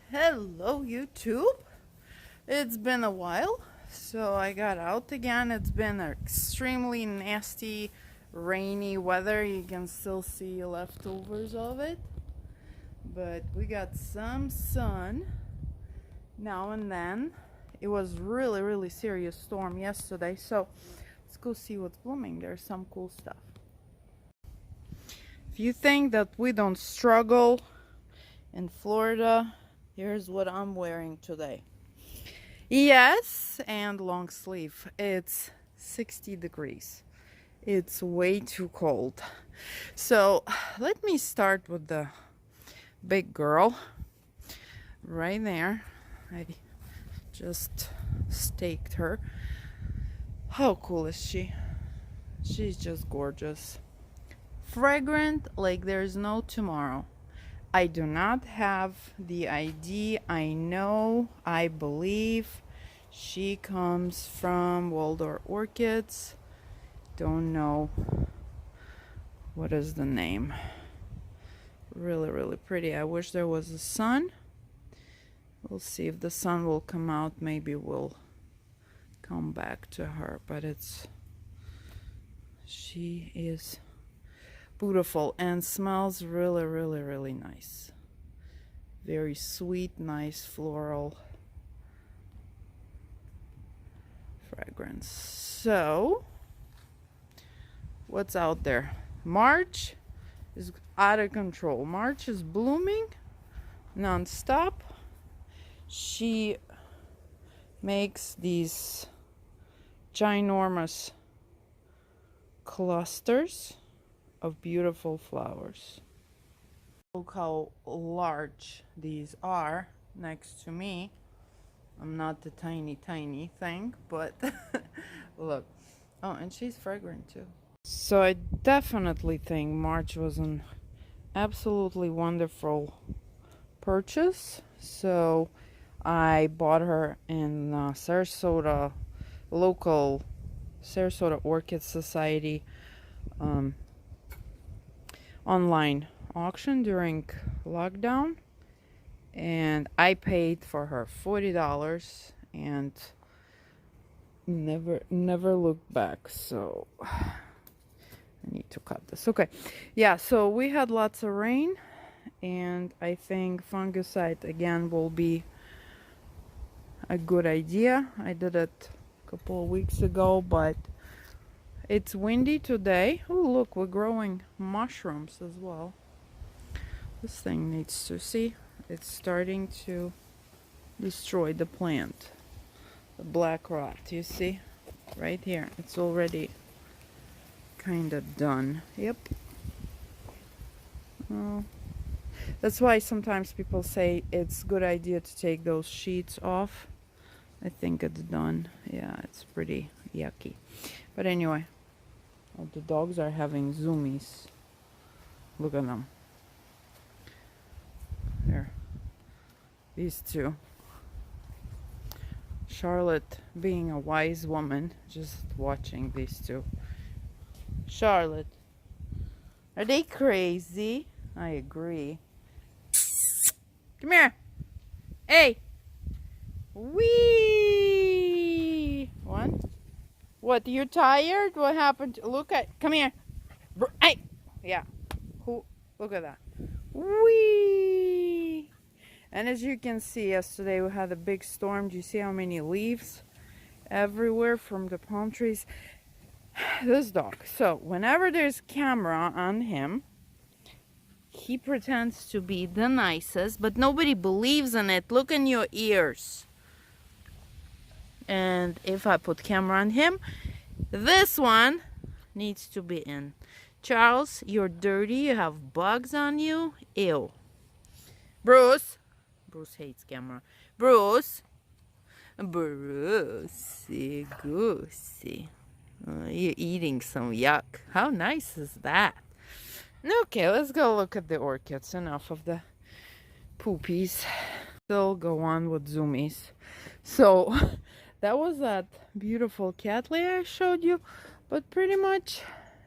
Hello YouTube. It's been a while, so I got out again. It's been extremely nasty, rainy weather. You can still see leftovers of it, but we got some sun now and then. It was really serious storm yesterday, so let's go see what's blooming. There's some cool stuff. If you think that we don't struggle in Florida, here's what I'm wearing today. Yes, and long sleeve. It's 60 degrees. It's way too cold. So let me start with the big girl right there. I just staked her. How cool is she? She's just gorgeous. Fragrant like there's no tomorrow. I do not have the ID. I know, I believe she comes from Waldorf Orchids. Don't know what is the name. Really pretty. I wish there was a sun. We'll see if the sun will come out. Maybe we'll come back to her. But she is beautiful and smells really nice. Very sweet, nice floral fragrance. So what's out there? March is out of control. March is blooming non-stop. She makes these ginormous clusters of beautiful flowers. Look how large these are next to me. I'm not the tiny thing, but look. Oh, and she's fragrant too. So I definitely think March was an absolutely wonderful purchase. So I bought her in Sarasota, local Sarasota Orchid Society online auction during lockdown, and I paid for her $40 and never looked back. So I need to cut this. Okay, yeah, so we had lots of rain, and I think fungicide again will be a good idea. I did it a couple of weeks ago, but it's windy today. Oh, look, we're growing mushrooms as well. This thing needs to see. It's starting to destroy the plant. The black rot, you see? Right here. It's already kind of done. Yep. Oh. That's why sometimes people say it's a good idea to take those sheets off. I think it's done. Yeah, it's pretty yucky. But anyway. Oh, the dogs are having zoomies. Look at them. There. These two. Charlotte, being a wise woman, just watching these two. Charlotte. Are they crazy? I agree. Come here. Hey. Wee. What? You're tired? What happened? Look at. Come here. Hey. Yeah. Who? Look at that. Wee. And as you can see, yesterday we had a big storm. Do you see how many leaves everywhere from the palm trees? This dog. So whenever there's camera on him, he pretends to be the nicest, but nobody believes in it. Look in your ears. And if I put camera on him, this one needs to be in. Charles, you're dirty. You have bugs on you. Ew. Bruce. Bruce hates camera. Bruce. Brucey goosey. You're eating some yuck. How nice is that? Okay, let's go look at the orchids. Enough of the poopies. Still go on with zoomies. So that was that beautiful cattleya I showed you, but pretty much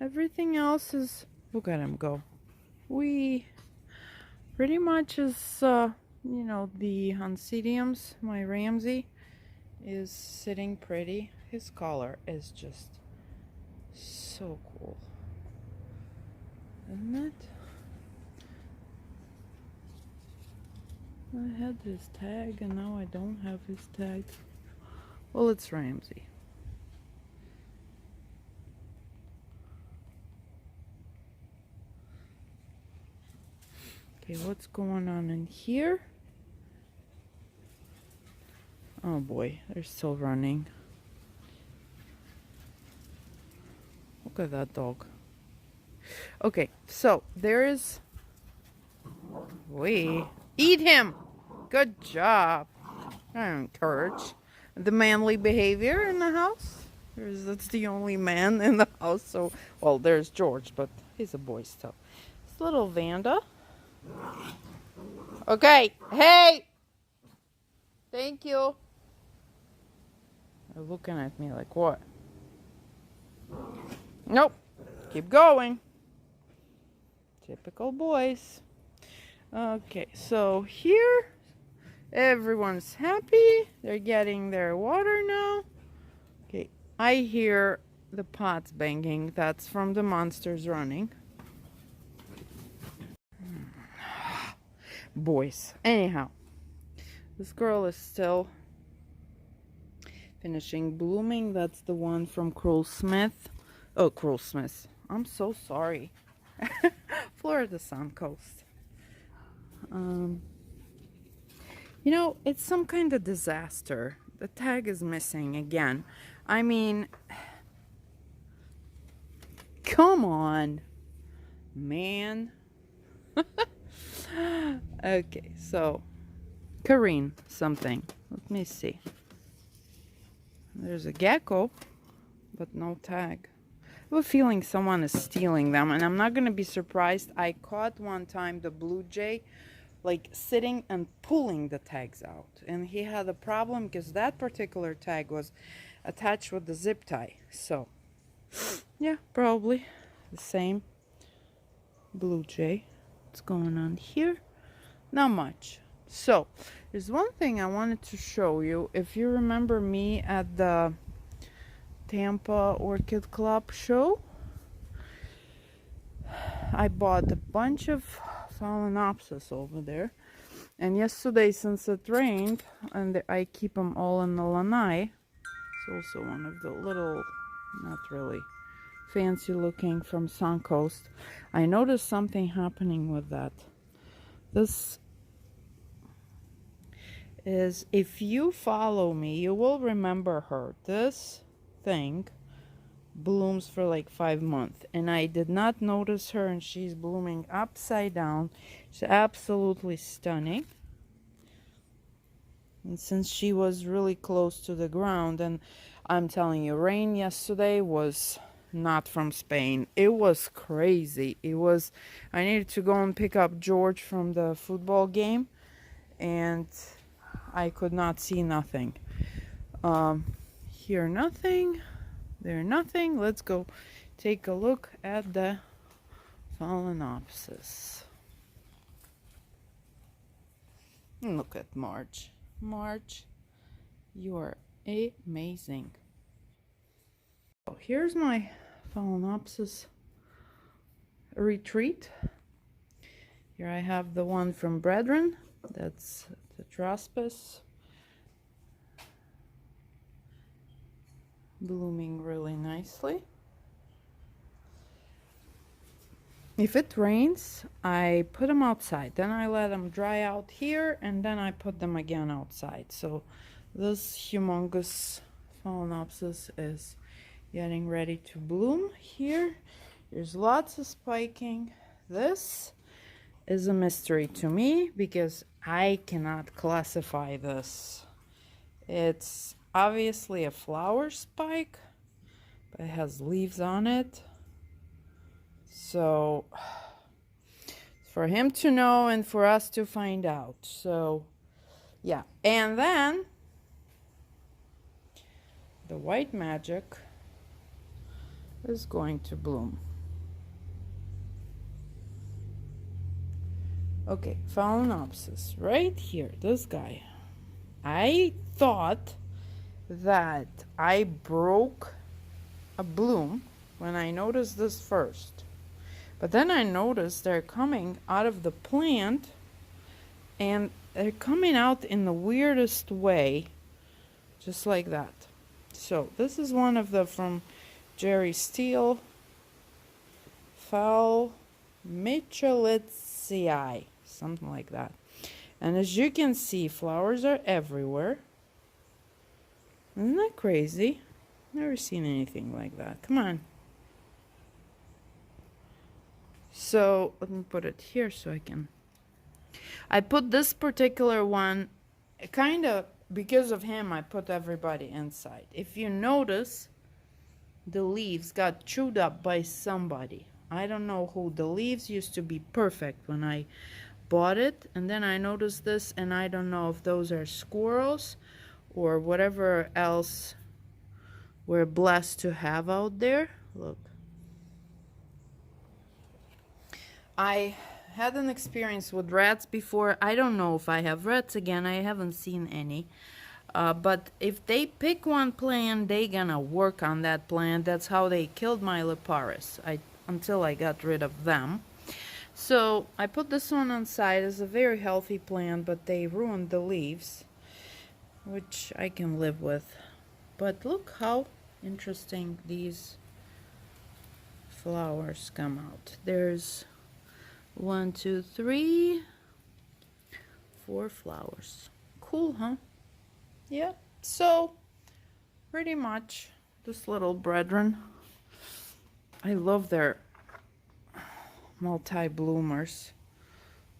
everything else is, look at him go. Pretty much is you know, the Oncidiums, my Ramsey, is sitting pretty. His collar is just so cool, isn't it? I had his tag and now I don't have his tag. Well, it's Ramsey. Okay, what's going on in here? Oh boy, they're still running. Look at that dog. Okay, so there is... Wait. Eat him! Good job. I encourage the manly behavior in the house. That's the only man in the house. So, well, there's George, but he's a boy still. It's little Vanda. Okay, hey! Thank you. They're looking at me like, what? Nope. Keep going. Typical boys. Okay, so here everyone's happy. They're getting their water now. Okay, I hear the pots banging. That's from the monsters running. Boys. Anyhow, this girl is still finishing blooming. That's the one from Cruel Smith. Oh, Cruel Smith. I'm so sorry. Florida Sun Coast. You know, it's some kind of disaster. The tag is missing again. I mean, come on, man. Okay, so Kareen something. Let me see. There's a gecko, but no tag. I have a feeling someone is stealing them, and I'm not going to be surprised. I caught one time the blue jay like sitting and pulling the tags out, and he had a problem because that particular tag was attached with the zip tie. So yeah, probably the same blue jay. What's going on here? Not much. So there's one thing I wanted to show you. If you remember me at the Tampa Orchid Club show, I bought a bunch of Phalaenopsis over there, and yesterday, since it rained and I keep them all in the lanai, it's also one of the little, not really fancy looking from Suncoast. I noticed something happening with that. This is, if you follow me, you will remember her. This thing blooms for like 5 months, and I did not notice her, and she's blooming upside down. She's absolutely stunning. And since she was really close to the ground, and I'm telling you, rain yesterday was not from Spain. It was crazy. It was, I needed to go and pick up George from the football game, and I could not see nothing. Here nothing. There nothing. Let's go take a look at the Phalaenopsis. Look at Marge. Marge, you are amazing. Oh, here's my Phalaenopsis retreat. Here I have the one from Brethren. That's the Traspis. Blooming really nicely. If it rains, I put them outside. Then I let them dry out here, and then I put them again outside. So this humongous Phalaenopsis is getting ready to bloom here. There's lots of spiking. This is a mystery to me because I cannot classify this. It's obviously a flower spike, but it has leaves on it. So for him to know and for us to find out. So yeah, and then the white magic is going to bloom. Okay, Phalaenopsis, right here, this guy. I thought that I broke a bloom when I noticed this first. But then I noticed they're coming out of the plant and they're coming out in the weirdest way, just like that. So this is one of the from Jerry Steele, Phalaenopsis, something like that. And as you can see, flowers are everywhere. Isn't that crazy? Never seen anything like that. Come on. So let me put it here so I put this particular one kind of because of him. I put everybody inside. If you notice, the leaves got chewed up by somebody. I don't know who. The leaves used to be perfect when I bought it, and then I noticed this, and I don't know if those are squirrels or whatever else we're blessed to have out there. Look, I had an experience with rats before. I don't know if I have rats again. I haven't seen any. But if they pick one plant, they gonna work on that plant. That's how they killed my Leparis until I got rid of them. So I put this one on side. It's a very healthy plant, but they ruined the leaves, which I can live with. But look how interesting these flowers come out. There's 1, 2, 3, 4 flowers. Cool, huh? Yeah. So pretty much this little brethren. I love their multi-bloomers.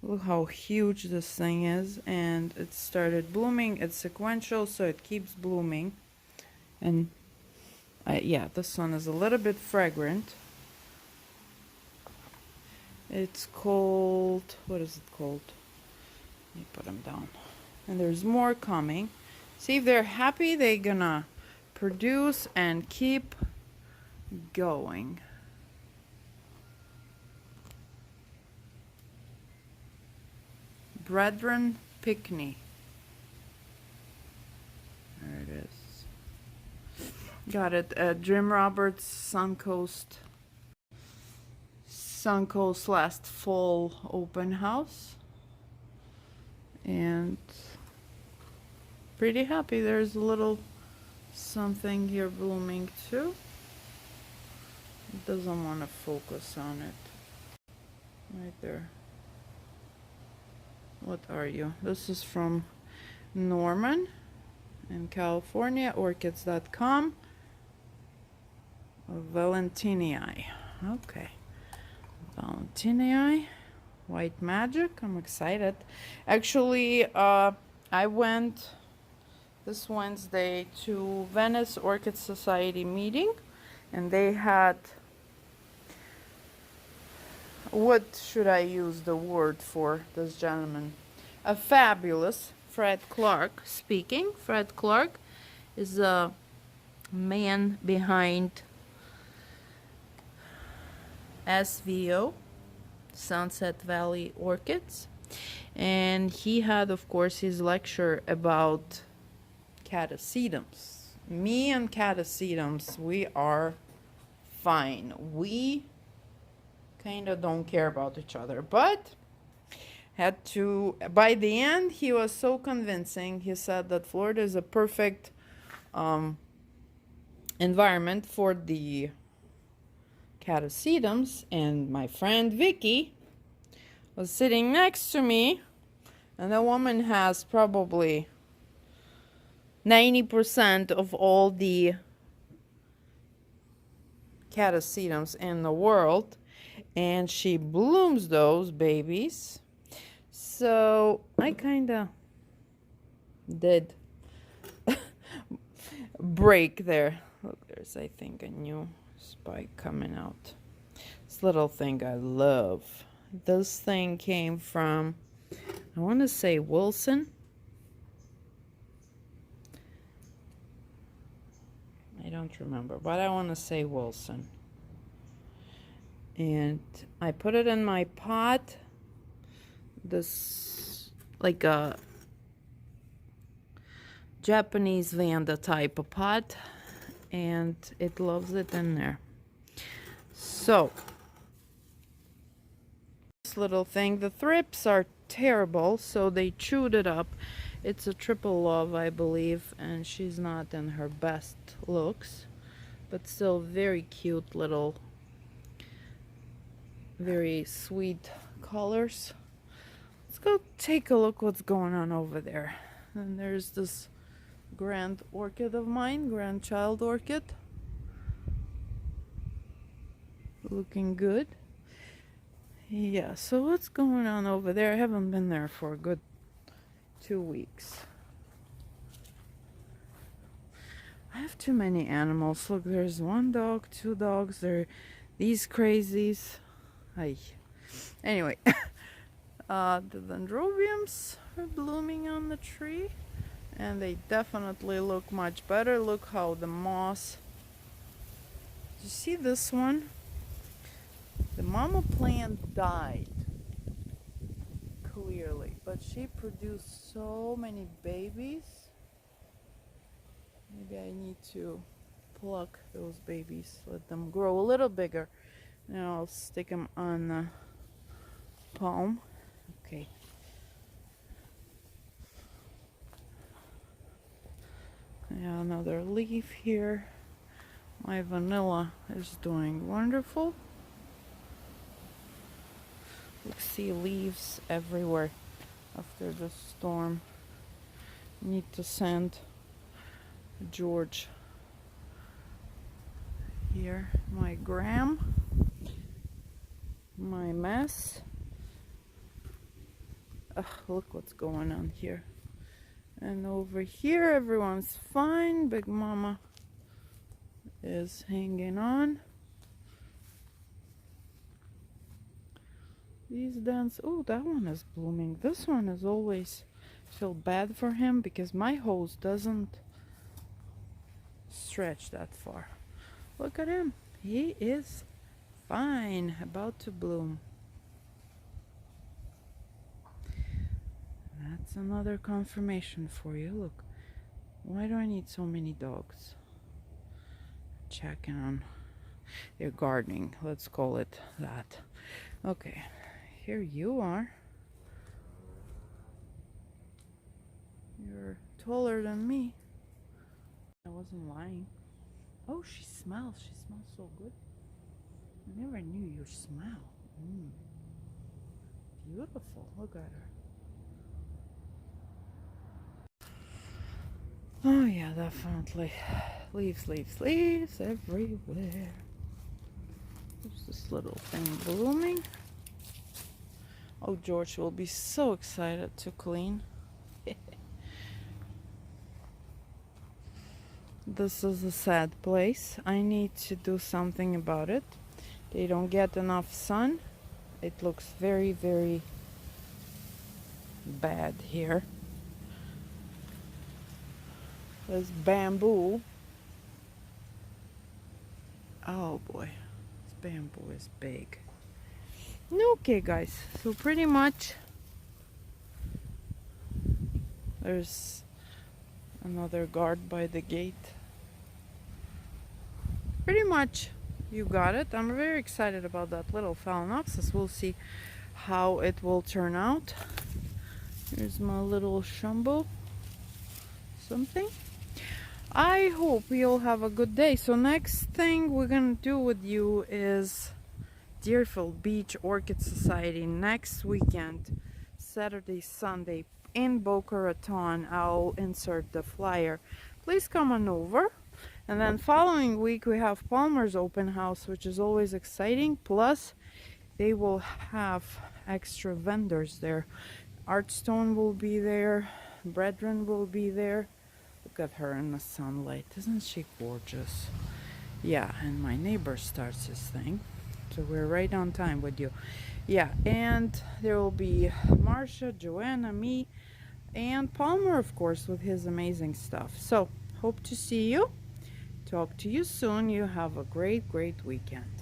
Look how huge this thing is, and it started blooming. It's sequential, so it keeps blooming. And yeah, this one is a little bit fragrant. It's called, what is it called? Let me put them down. And there's more coming. See, if they're happy, they're gonna produce and keep going. Brethren Pickney. There it is. Got it at Jim Roberts Suncoast last fall open house. And pretty happy. There's a little something here blooming too. It doesn't want to focus on it. Right there. What are you? This is from Norman in California, orchids.com. Valentinii. Okay. Valentinii. White Magic. I'm excited. Actually, I went this Wednesday to Venice Orchid Society meeting, and they had, what should I use the word for this gentleman? A fabulous Fred Clark speaking. Fred Clark is a man behind SVO, Sunset Valley Orchids, and he had, of course, his lecture about Catasetums. Me and Catasetums, we are fine. We kind of don't care about each other, but had to, by the end, he was so convincing. He said that Florida is a perfect environment for the Catasetums, and my friend Vicky was sitting next to me, and the woman has probably 90% of all the Catasetums in the world, and she blooms those babies. So I kind of did break there. Look, there's, I think, a new spike coming out. This little thing I love. This thing came from, I want to say Wilson. I don't remember, but I want to say Wilson. And I put it in my pot. this like a Japanese Vanda type of pot, and it loves it in there. So this little thing, the thrips are terrible, so they chewed it up. It's a triple love, I believe, and she's not in her best looks, but still very cute little, very sweet colors. Let's go take a look what's going on over there. And there's this grand orchid of mine, grandchild orchid. Looking good. Yeah, so what's going on over there? I haven't been there for a good 2 weeks. I have too many animals. Look, there's 1 dog, 2 dogs. There are these crazies. Ay. Anyway, the dendrobiums are blooming on the tree, and they definitely look much better. Look how the moss. You see this one? The mama plant died, clearly, but she produced so many babies. Maybe I need to pluck those babies, let them grow a little bigger. Now I'll stick them on the palm. Okay. Yeah, another leaf here. My vanilla is doing wonderful. You see leaves everywhere after the storm. Need to send George here my gram, my mess. Ugh, look what's going on here. And over here everyone's fine. Big Mama is hanging on. These dents, oh, that one is blooming. This one is always feel bad for him because my hose doesn't stretch that far. Look at him. He is fine, about to bloom. That's another confirmation for you. Look, why do I need so many dogs? Checking on your gardening, let's call it that. Okay, here you are. You're taller than me. I wasn't lying. Oh, she smells. She smells so good. I never knew you smell. Beautiful. Look at her. Oh yeah, definitely. Leaves, leaves, leaves everywhere. There's this little thing blooming. Oh, George will be so excited to clean. This is a sad place. I need to do something about it. They don't get enough sun. It looks very, very bad here. This bamboo. Oh boy, this bamboo is big. Okay, guys, so pretty much there's another guard by the gate. Pretty much you got it. I'm very excited about that little phalaenopsis. We'll see how it will turn out. Here's my little shumbo something. I hope you'll have a good day. So next thing we're gonna do with you is Deerfield Beach Orchid Society next weekend, Saturday, Sunday in Boca Raton. I'll insert the flyer. Please come on over. And then following week we have Palmer's open house, which is always exciting. Plus they will have extra vendors there. Artstone will be there. Brethren will be there. Look at her in the sunlight. Isn't she gorgeous? Yeah, and my neighbor starts his thing. So we're right on time with you. Yeah, and there will be Marsha, Joanna, me, and Palmer, of course, with his amazing stuff. So, hope to see you. Talk to you soon. You have a great, great weekend.